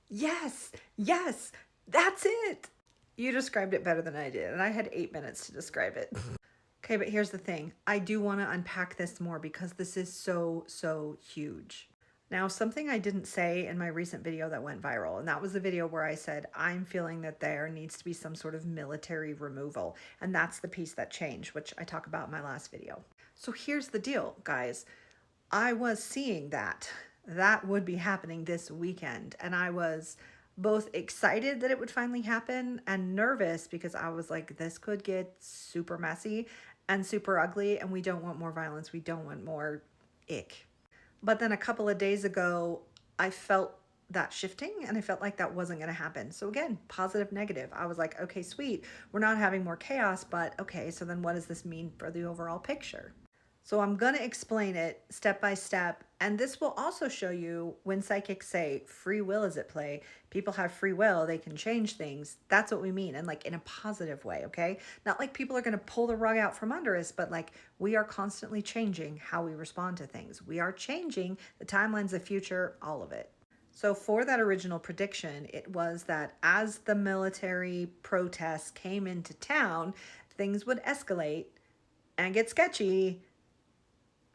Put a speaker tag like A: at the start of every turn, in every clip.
A: Yes, yes, that's it. You described it better than I did, and I had 8 minutes to describe it. Okay, but here's the thing. I do want to unpack this more because this is so huge. Now, something I didn't say in my recent video that went viral, and that was the video where I said, I'm feeling that there needs to be some sort of military removal. And that's the piece that changed, which I talk about in my last video. So here's the deal, guys. I was seeing that would be happening this weekend. And I was both excited that it would finally happen and nervous because I was like, this could get super messy and super ugly. And we don't want more violence. We don't want more ick. But then a couple of days ago, I felt that shifting and I felt like that wasn't going to happen. So again, positive, negative. I was like, okay, sweet. We're not having more chaos, but okay, so then what does this mean for the overall picture? So I'm going to explain it step by step. And this will also show you when psychics say free will is at play, people have free will, they can change things. That's what we mean. And like in a positive way, okay? Not like people are going to pull the rug out from under us, but like we are constantly changing how we respond to things. We are changing the timelines, the future, all of it. So for that original prediction, it was that as the military protests came into town, things would escalate and get sketchy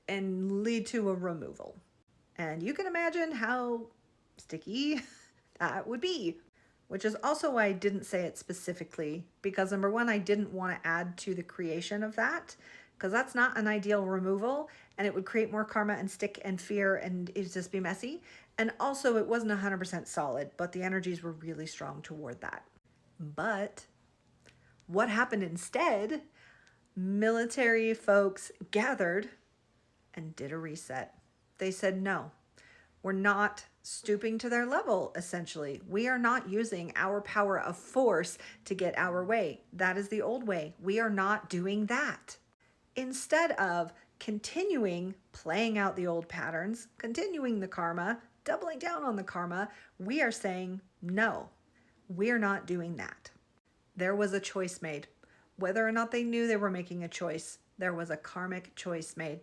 A: and lead to a removal. And you can imagine how sticky that would be, which is also why I didn't say it specifically, because number one, I didn't want to add to the creation of that, because that's not an ideal removal, and it would create more karma and stick and fear, and it'd just be messy. And also, it wasn't 100% solid, but the energies were really strong toward that. But what happened instead? Military folks gathered and did a reset. They said, no, we're not stooping to their level, essentially. We are not using our power of force to get our way. That is the old way. We are not doing that. Instead of continuing playing out the old patterns, continuing the karma, doubling down on the karma, we are saying, no, we're not doing that. There was a choice made. Whether or not they knew they were making a choice, there was a karmic choice made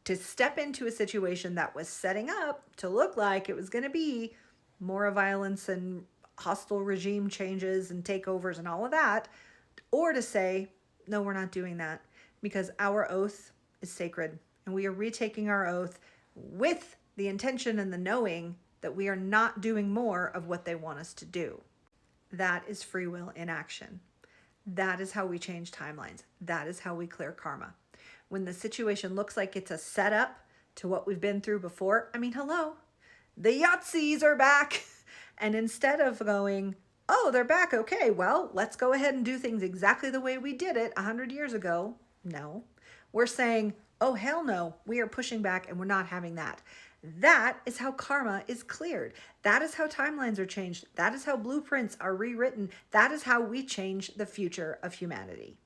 A: to step into a situation that was setting up to look like it was going to be more violence and hostile regime changes and takeovers and all of that, or to say, no, we're not doing that because our oath is sacred and we are retaking our oath with the intention and the knowing that we are not doing more of what they want us to do. That is free will in action. That is how we change timelines. That is how we clear karma. When the situation looks like it's a setup to what we've been through before, I mean, hello, the Yahtzees are back. And instead of going, oh, they're back, okay, well, let's go ahead and do things exactly the way we did it 100 years ago. No, we're saying, oh, hell no, we are pushing back and we're not having that. That is how karma is cleared. That is how timelines are changed. That is how blueprints are rewritten. That is how we change the future of humanity.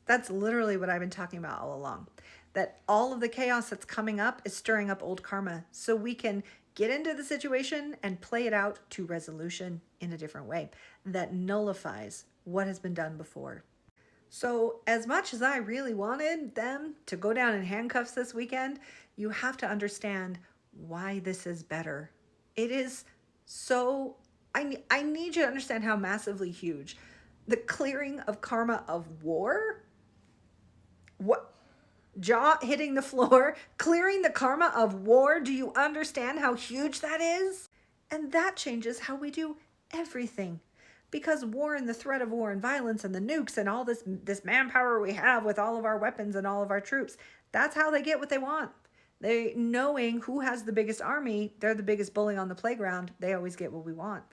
A: That's literally what I've been talking about all along. That all of the chaos that's coming up is stirring up old karma so we can get into the situation and play it out to resolution in a different way that nullifies what has been done before. So as much as I really wanted them to go down in handcuffs this weekend, you have to understand why this is better. It is so, I need you to understand how massively huge. The clearing of karma of war, what, jaw hitting the floor, clearing the karma of war. Do you understand how huge that is? And that changes how we do everything. Because war and the threat of war and violence and the nukes and all this manpower we have with all of our weapons and all of our troops, that's how they get what they want. They, knowing who has the biggest army, they're the biggest bully on the playground, they always get what we want.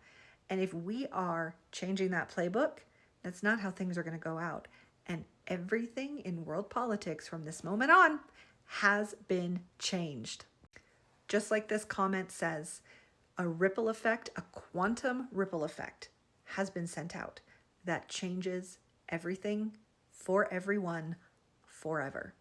A: And if we are changing that playbook, that's not how things are going to go out. And everything in world politics from this moment on has been changed. Just like this comment says, a ripple effect, a quantum ripple effect has been sent out that changes everything for everyone forever.